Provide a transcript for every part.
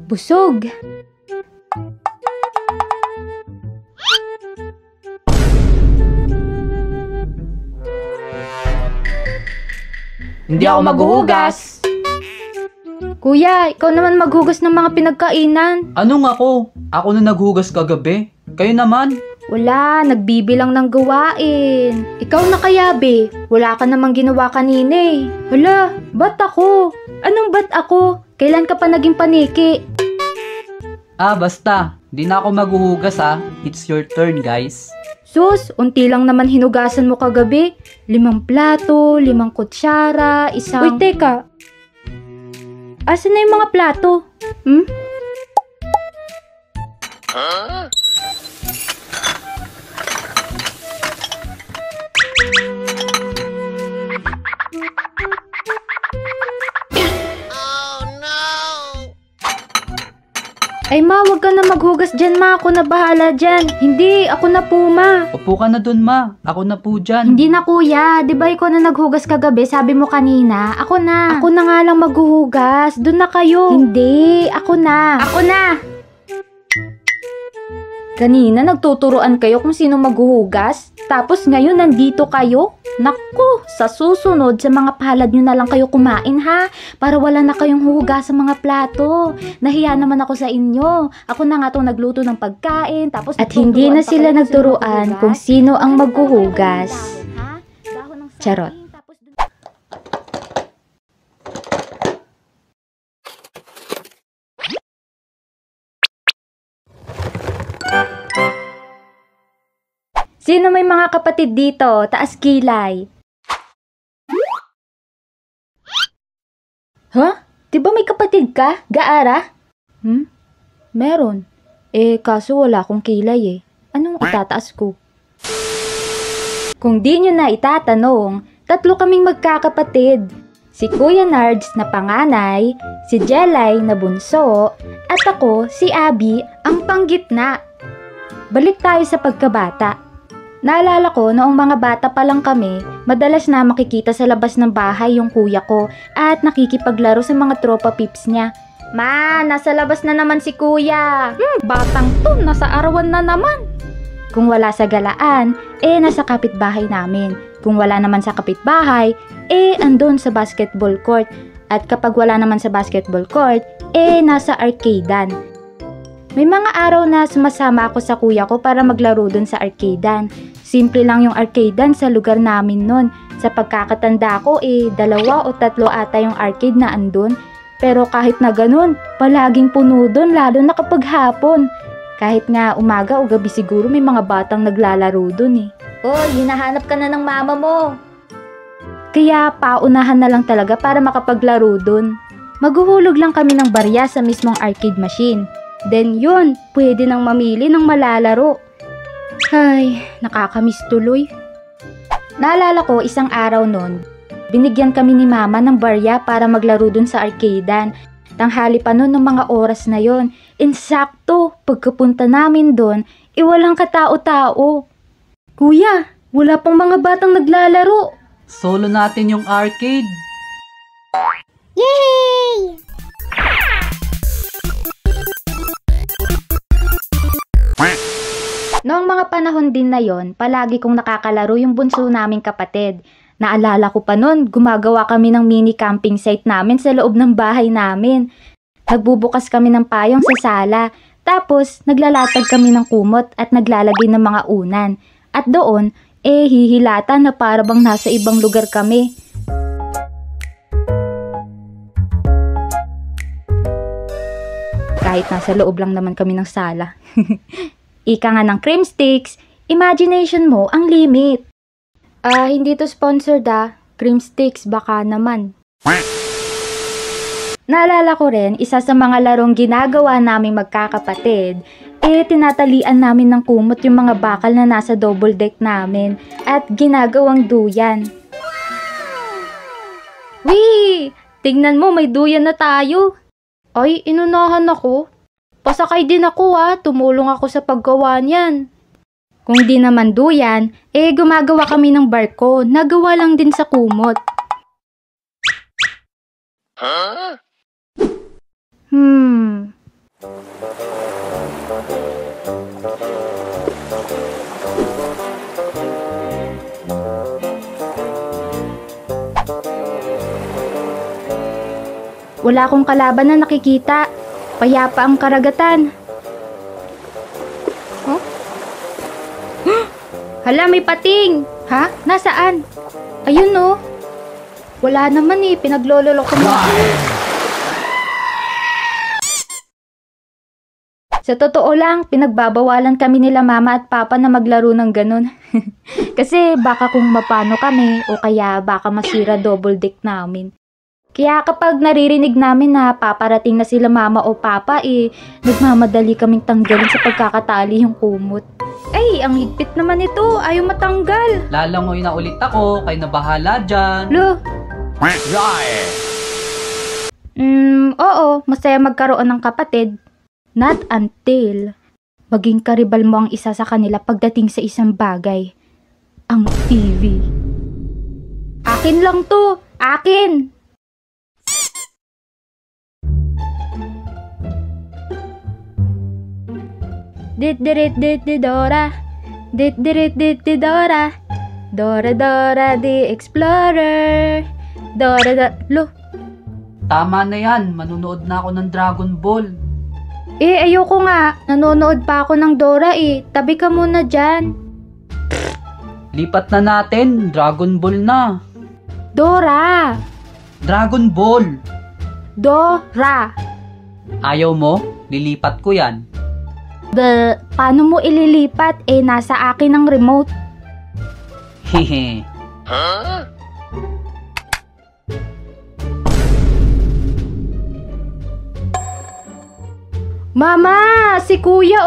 Busog. Hindi ako maghuhugas. Kuya, ikaw naman maghugas ng mga pinagkainan. Anong ako? Ako na naghugas kagabi. Kayo naman? Wala, nagbibilang ng gawain. Ikaw na kaya, be? Wala ka namang ginawa kanina eh. Hala, ba't ako? Anong ba't ako? Kailan ka pa naging paniki? Basta. Di na ako maghuhugas It's your turn, guys. Sus, unti lang naman hinugasan mo kagabi. 5 plato, 5 kutsara, isang... Uy, teka. Asan na yung mga plato? Ay ma, wag ka na maghugas dyan ma. Ako na bahala dyan. Hindi, ako na po ma. Upo ka na dun, ma. Ako na po dyan. Hindi na kuya. Di ba ikaw na naghugas kagabi? Sabi mo kanina. Ako na. Ako na nga lang maghuhugas. Doon na kayo. Hindi, ako na. Ako na. Kanina nagtuturuan kayo kung sino maghuhugas. Tapos ngayon nandito kayo. Naku, sa susunod sa mga palad nyo na lang kayo kumain ha. Para wala na kayong huhugas sa mga plato. Nahiya naman ako sa inyo. Ako na nga itong nagluto ng pagkain. Tapos at hindi na sila nagturuan kung sino ang maghuhugas. Charot. Sino may mga kapatid dito? Taas kilay. Huh? Diba may kapatid ka? Gaara? Meron. Kaso wala akong kilay Anong itataas ko? Kung di nyo na itatanong, 3 kaming magkakapatid. Si Kuya Nards na panganay, si Jelay na bunso, at ako, si Abby, ang panggitna. Balik tayo sa pagkabata. Naalala ko noong mga bata pa lang kami, madalas na makikita sa labas ng bahay yung kuya ko at nakikipaglaro sa mga tropa pips niya. Ma, nasa labas na naman si kuya. Batang to, nasa arawan na naman. Kung wala sa galaan, nasa kapitbahay namin. Kung wala naman sa kapitbahay, andun sa basketball court. At kapag wala naman sa basketball court, nasa arcadean. May mga araw na sumasama ako sa kuya ko para maglaro dun sa arcadean. Simple lang yung arcadean sa lugar namin nun. Sa pagkakatanda ko 2 o 3 ata yung arcade na andun. Pero kahit na ganun, palaging puno dun lalo na kapag hapon. Kahit nga umaga o gabi siguro may mga batang naglalaro dun Oy, hinahanap ka na ng mama mo. Kaya paunahan na lang talaga para makapaglaro dun. Maghuhulog lang kami ng barya sa mismong arcade machine. Then yun, pwede nang mamili ng malalaro. Ay, nakakamiss tuloy. Naalala ko isang araw nun, binigyan kami ni mama ng barya para maglaro dun sa arcadean. Tanghali pa nun ng mga oras na yon. Insakto, pagkapunta namin dun, walang katao-tao. Kuya, wala pang mga batang naglalaro. Solo natin yung arcade. Yay! Noong mga panahon din na yon, palagi kong nakakalaro yung bunso naming kapatid. Naalala ko pa nun, gumagawa kami ng mini camping site namin sa loob ng bahay namin. Nagbubukas kami ng payong sa sala, tapos naglalatag kami ng kumot at naglalagay ng mga unan. At doon, hihilata na para bang nasa ibang lugar kami. Kahit nasa loob lang naman kami ng sala. Ika nga ng cream sticks, imagination mo ang limit. Hindi to sponsored cream sticks baka naman. Naalala ko rin, isa sa mga larong ginagawa naming magkakapatid, tinatalian namin ng kumot yung mga bakal na nasa double deck namin at ginagawang duyan. Wee! Tingnan mo, may duyan na tayo. Ay, inunahan ako. Pasakay din ako tumulong ako sa paggawa niyan. Kung di naman duyan, gumagawa kami ng barko. Nagawa lang din sa kumot. Wala akong kalaban na nakikita. Payapa ang karagatan. Huh? Hala, may pating! Ha? Nasaan? Ayun oh. Wala naman pinaglololoko mo. Sa totoo lang, pinagbabawalan kami nila mama at papa na maglaro ng ganun. Kasi baka kung mapano kami o kaya baka masira double deck namin. Kaya kapag naririnig namin na paparating na sila mama o papa, nagmamadali kaming tanggalin sa pagkakatali yung kumot. Ay, ang higpit naman ito. Ayaw matanggal. Lalangoy na ulit ako, kayo na bahala dyan. Lo. Oo, masaya magkaroon ng kapatid. Not until maging karibal mo ang isa sa kanila pagdating sa isang bagay. Ang TV. Akin lang to. Akin. Dora. Dora. Dora the Explorer. Lo. Tama na yan, manunood na ako ng Dragon Ball. Ayoko nga. Nanonood pa ako ng Dora Tabi ka muna dyan. Lipat na natin, Dragon Ball na. Dora. Dragon Ball. Dora. Ayaw mo? Lilipat ko yan. Paano mo ililipat? Nasa akin ang remote. Hehe. Mama! Si kuya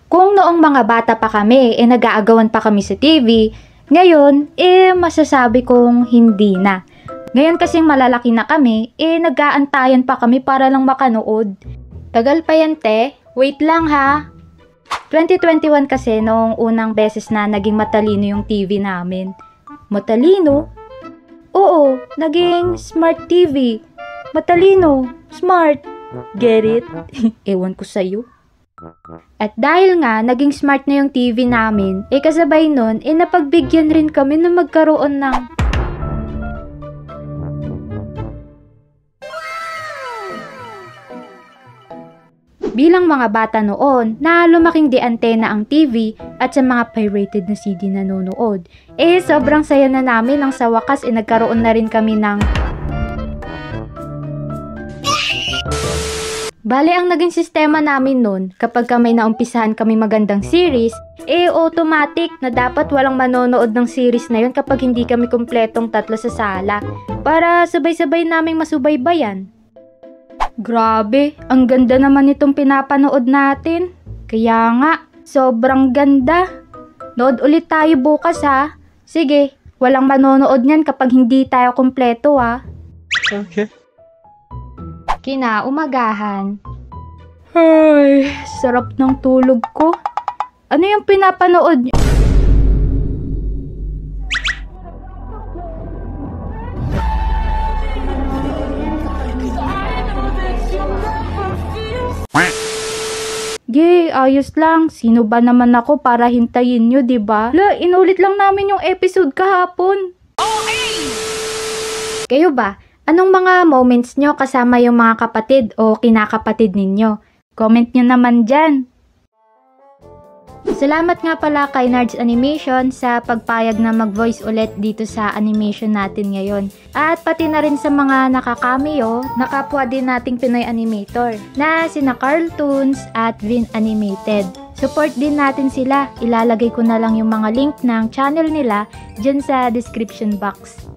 Kung noong mga bata pa kami, nag-aagawan pa kami sa TV, ngayon, masasabi kong hindi na. Ngayon kasing malalaki na kami, nag-aantayan pa kami para lang makanood. Tagal pa yan, te. Wait lang ha. 2021 kasi noong unang beses na naging matalino yung TV namin. Matalino? Oo, naging smart TV. Matalino, smart. Get it? Ewan ko sa'yo. At dahil nga, naging smart na yung TV namin, kasabay nun, napagbigyan rin kami na magkaroon ng bilang mga bata noon na lumaking di antena ang TV at sa mga pirated na CD na nanonood, sobrang saya na namin nang sa wakas nagkaroon na rin kami ng Bale, ang naging sistema namin nun, kapag may naumpisahan kami magandang series, automatic na dapat walang manonood ng series na yun kapag hindi kami kumpletong tatlo sa sala, para sabay-sabay naming masubaybayan. Grabe, ang ganda naman itong pinapanood natin. Kaya nga, sobrang ganda. Nood ulit tayo bukas ha. Sige, walang manonood niyan kapag hindi tayo kumpleto ha. Okay. Kinaumagahan. Ay, sarap ng tulog ko. Ano yung pinapanood niyo? Ayos lang. Sino ba naman ako para hintayin nyo, diba? Inulit lang namin yung episode kahapon. Okay! Kayo ba? Anong mga moments nyo kasama yung mga kapatid o kinakapatid ninyo? Comment nyo naman dyan. Salamat nga pala kay Nards Animation sa pagpayag na mag-voice ulit dito sa animation natin ngayon. At pati na rin sa mga nakaka-cameo, nakapwa din nating Pinoy animator na sina Carltoons at Vin Animated. Support din natin sila. Ilalagay ko na lang yung mga link ng channel nila dyan sa description box.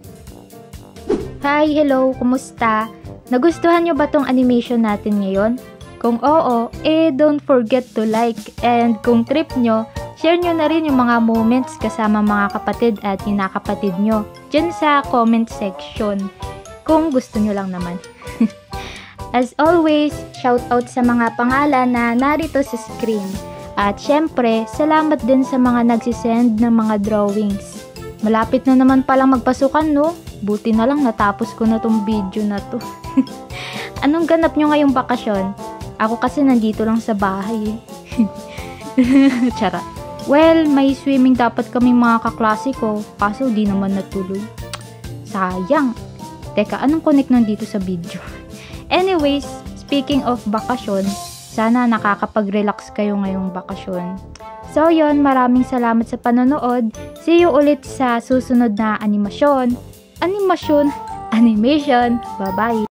Hi, hello, kumusta? Nagustuhan nyo ba tong animation natin ngayon? Kung oo, don't forget to like, and kung trip nyo, share nyo na rin yung mga moments kasama mga kapatid at kinakapatid nyo dyan sa comment section, kung gusto nyo lang naman. As always, shout out sa mga pangalan na narito sa screen. At syempre, salamat din sa mga nagsisend ng mga drawings. Malapit na naman palang magpasukan, no? Buti na lang natapos ko na tong video na to. Anong ganap nyo ngayong bakasyon? Ako kasi nandito lang sa bahay eh. Charot. Well, may swimming dapat kaming mga kaklase ko, kaso di naman natuloy. Sayang. Teka, anong connect nandito sa video? Anyways, speaking of bakasyon, sana nakakapag-relax kayo ngayong bakasyon. So yon, maraming salamat sa panonood. See you ulit sa susunod na animation. Bye-bye!